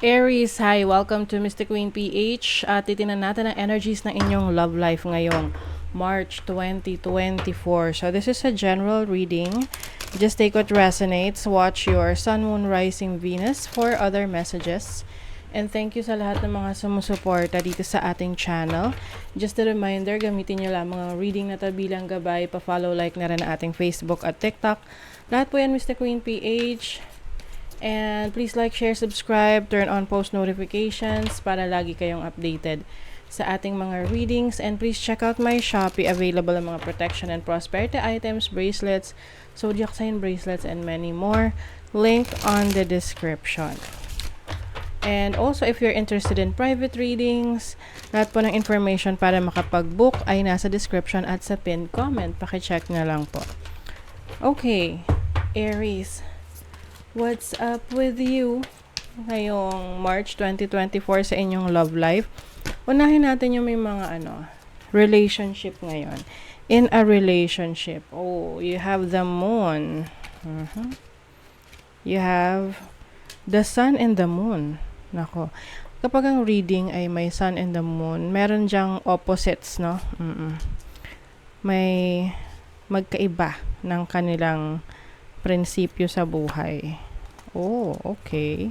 Aries, hi! Welcome to Mystic Queen PH. At titinan natin ang energies ng inyong love life ngayong March 2024. So this is a general reading. Just take what resonates. Watch your Sun, Moon, Rising, Venus for other messages. And thank you sa lahat ng mga sumusuporta dito sa ating channel. Just a reminder, gamitin nyo lamang ang reading na to bilang gabay. Pa-follow, like na rin ang ating Facebook at TikTok. Lahat po yan Mystic Queen PH. And please like, share, subscribe, turn on post notifications para lagi kayong updated sa ating mga readings. And please check out my Shopee. Available ang mga protection and prosperity items, bracelets, zodiac sign bracelets, and many more. Link on the description. And also, if you're interested in private readings, lahat po ng information para makapag-book ay nasa description at sa pinned comment. Pakicheck na lang po. Okay, Aries. What's up with you ngayong March 2024 sa inyong love life? Unahin natin yung may mga relationship ngayon. In a relationship, you have the moon. You have the sun and the moon. Nako. Kapag ang reading ay may sun and the moon, meron dyang opposites, no? May magkaiba ng kanilang prinsipyo sa buhay. Oh, okay.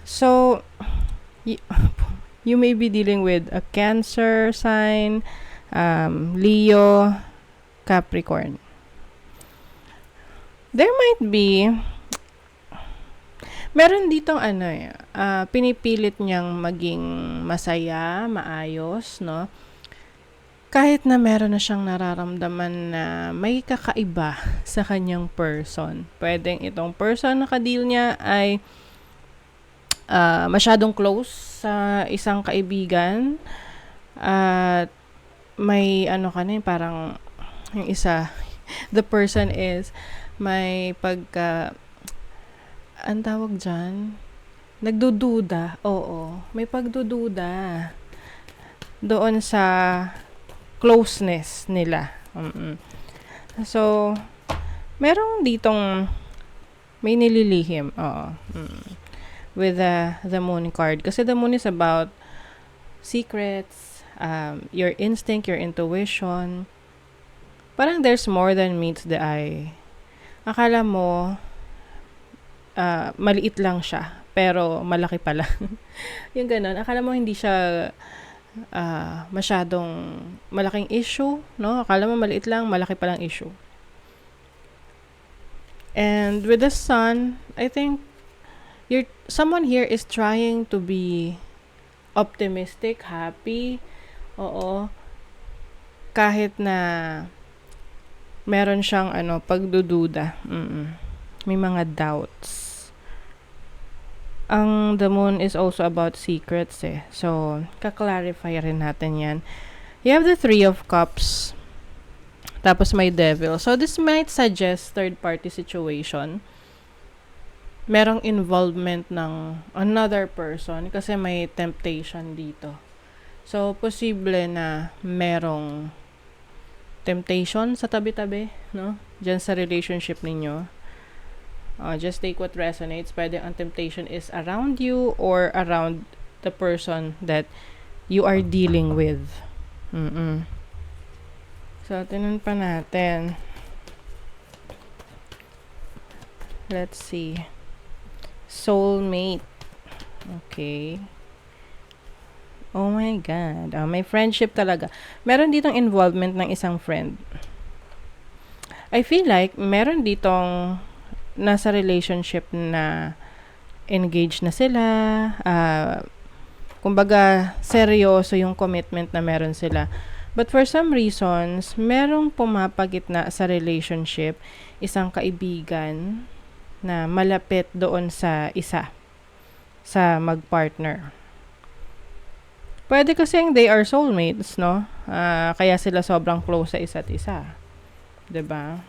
So, you may be dealing with a Cancer sign, Leo, Capricorn. There might be, meron ditong pinipilit niyang maging masaya, maayos, no? Kahit na meron na siyang nararamdaman na may kakaiba sa kanyang person. Pwedeng itong person na ka-deal niya ay masyadong close sa isang kaibigan. At may parang yung isa, the person is may ang tawag dyan, nagdududa. Oo, may pagdududa doon sa closeness nila. So, merong ditong may nililihim. With the moon card. Kasi the moon is about secrets, your instinct, your intuition. Parang there's more than meets the eye. Akala mo, maliit lang siya, pero malaki pala. Yung ganun. Akala mo hindi siya masyadong malaking issue, no? Akala mo maliit lang, malaki palang issue. And with the sun, I think someone here is trying to be optimistic, happy. Oo. Kahit na meron siyang pagdududa. May mga doubts. Ang the moon is also about secrets eh. So, kaklarify rin natin yan. You have the 3 of cups. Tapos may devil. So, this might suggest third-party situation. Merong involvement ng another person kasi may temptation dito. So, posible na merong temptation sa tabi-tabi, no? Diyan sa relationship ninyo. Just take what resonates. Pwede ang temptation is around you or around the person that you are dealing with. So, tinan pa natin. Let's see. Soulmate. Okay. Oh my God. May friendship talaga. Meron ditong involvement ng isang friend. I feel like meron ditong nasa relationship na engaged na sila. Kumbaga, seryoso yung commitment na meron sila. But for some reasons, merong pumapagitna sa relationship, isang kaibigan na malapit doon sa isa, sa magpartner. Pwede kasing they are soulmates, no? Kaya sila sobrang close sa isa't isa. 'Di ba?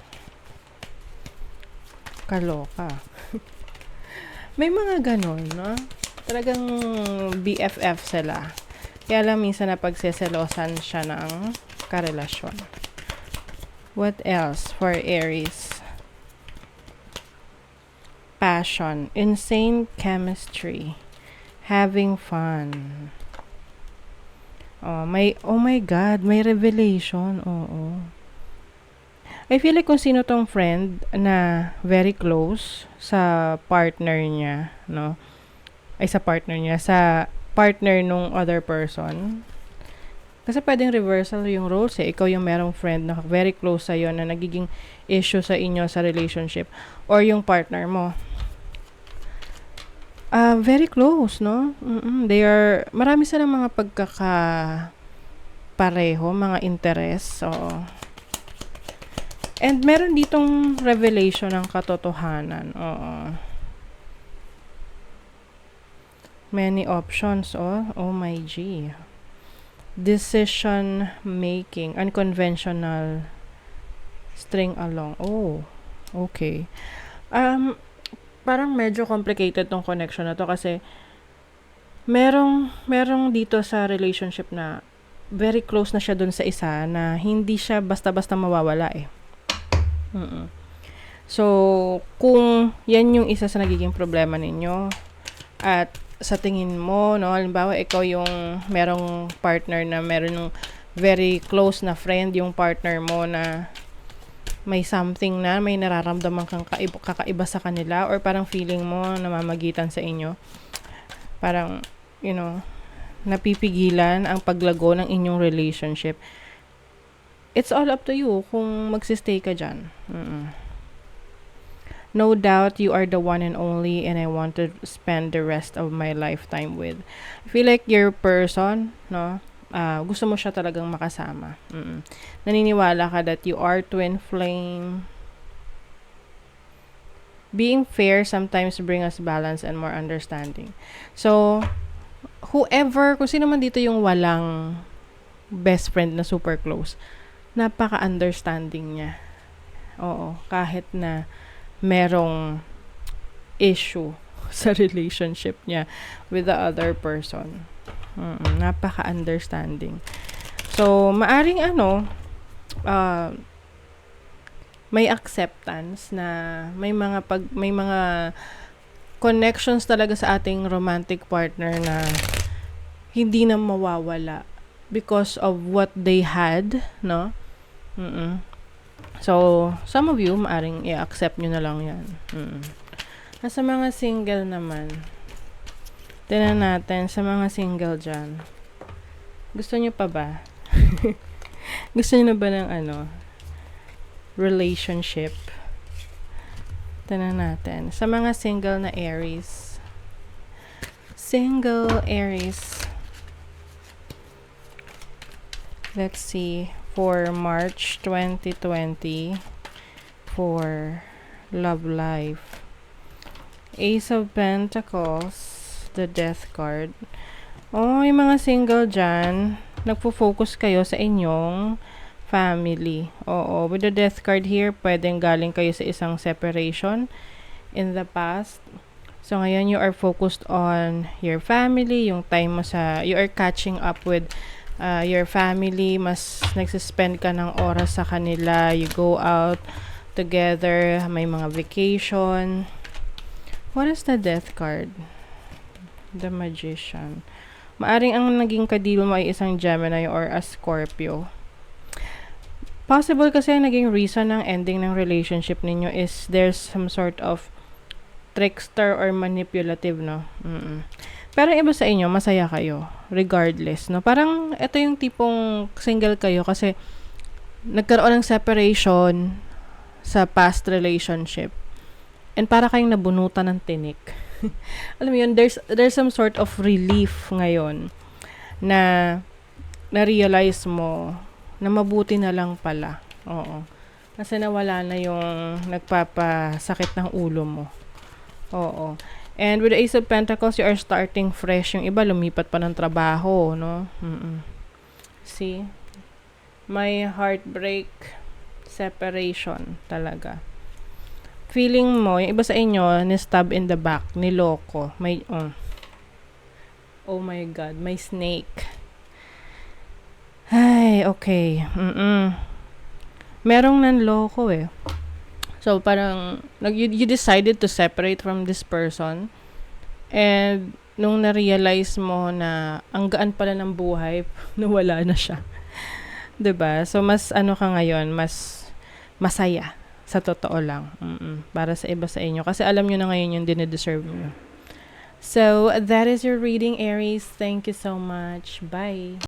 Kaloka. May mga ganon, no? Talagang BFF sila. Kaya lang minsan na pagseselosan siya ng karelasyon. What else for Aries? passion, insane chemistry, having fun. Oh my God, may revelation. Oo. I feel like kung sino tong friend na very close sa partner niya, no? Ay, sa partner niya, sa partner nung other person. Kasi pwedeng reversal yung roles eh. Ikaw yung merong friend na very close sa'yo na nagiging issue sa inyo sa relationship. Or yung partner mo. Very close, no? They are, marami silang mga pareho, mga interests. Oo. And meron ditong revelation ng katotohanan. Oo. Many options, oh my G. Decision making, unconventional, string along. Oh, okay. Parang medyo complicated tong connection na to kasi merong dito sa relationship na very close na siya dun sa isa na hindi siya basta-basta mawawala eh. So, kung yan yung isa sa nagiging problema ninyo at sa tingin mo, no, halimbawa ikaw yung merong partner na meron yung very close na friend yung partner mo na may something na, may nararamdaman kang kakaiba sa kanila or parang feeling mo namamagitan sa inyo. Parang, you know, napipigilan ang paglago ng inyong relationship. It's all up to you kung magsistay ka dyan. No doubt you are the one and only and I want to spend the rest of my lifetime with. I feel like your person, no? Gusto mo siya talagang makasama. Naniniwala ka that you are twin flame. Being fair sometimes bring us balance and more understanding. So, whoever, kung sino man dito yung walang best friend na super close, napaka-understanding niya. Oo, kahit na merong issue sa relationship niya with the other person. Napaka-understanding. So, maaring may acceptance na may mga connections talaga sa ating romantic partner na hindi na mawawala because of what they had, no? So, some of you, maaring i-accept nyo na lang yan. Nasa mga single naman, tingnan natin sa mga single dyan. Gusto nyo pa ba? Gusto nyo na ba ng relationship? Tingnan natin. Sa mga single na Aries. Single Aries. Let's see. For March 2020. For love life. Ace of Pentacles. The Death card. Yung mga single dyan, nagpo-focus kayo sa inyong family. With the Death card here, pwedeng galing kayo sa isang separation in the past. So, ngayon, you are focused on your family, yung time mo you are catching up with your family, mas nagsispend ka ng oras sa kanila, you go out together, may mga vacation. What is the Death card? The Magician. Maaring ang naging kadil mo ay isang Gemini or a Scorpio. Possible kasi ang naging reason ng ending ng relationship ninyo is there's some sort of trickster or manipulative, no? Pero iba sa inyo, masaya kayo. Regardless, no? Parang ito yung tipong single kayo kasi nagkaroon ng separation sa past relationship. And para kayong nabunutan ng tinik. Alam mo yun, there's some sort of relief ngayon na na-realize mo na mabuti na lang pala. Oo. Kasi nawala na yung nagpapasakit ng ulo mo. Oo. And with the Ace of Pentacles, you are starting fresh. Yung iba, lumipat pa ng trabaho, no? See? May heartbreak, separation talaga. Feeling mo, yung iba sa inyo, ni-stab in the back, niloko. May, oh my God, may snake. Ay, okay. Merong nanloko eh. So, So, parang, you decided to separate from this person. And, nung na-realize mo na ang gaan pala ng buhay, nawala na siya. 'Di ba? So, mas ano ka ngayon, mas masaya. Sa totoo lang. Para sa iba sa inyo. Kasi alam nyo na ngayon yung dine-deserve nyo. So, that is your reading, Aries. Thank you so much. Bye!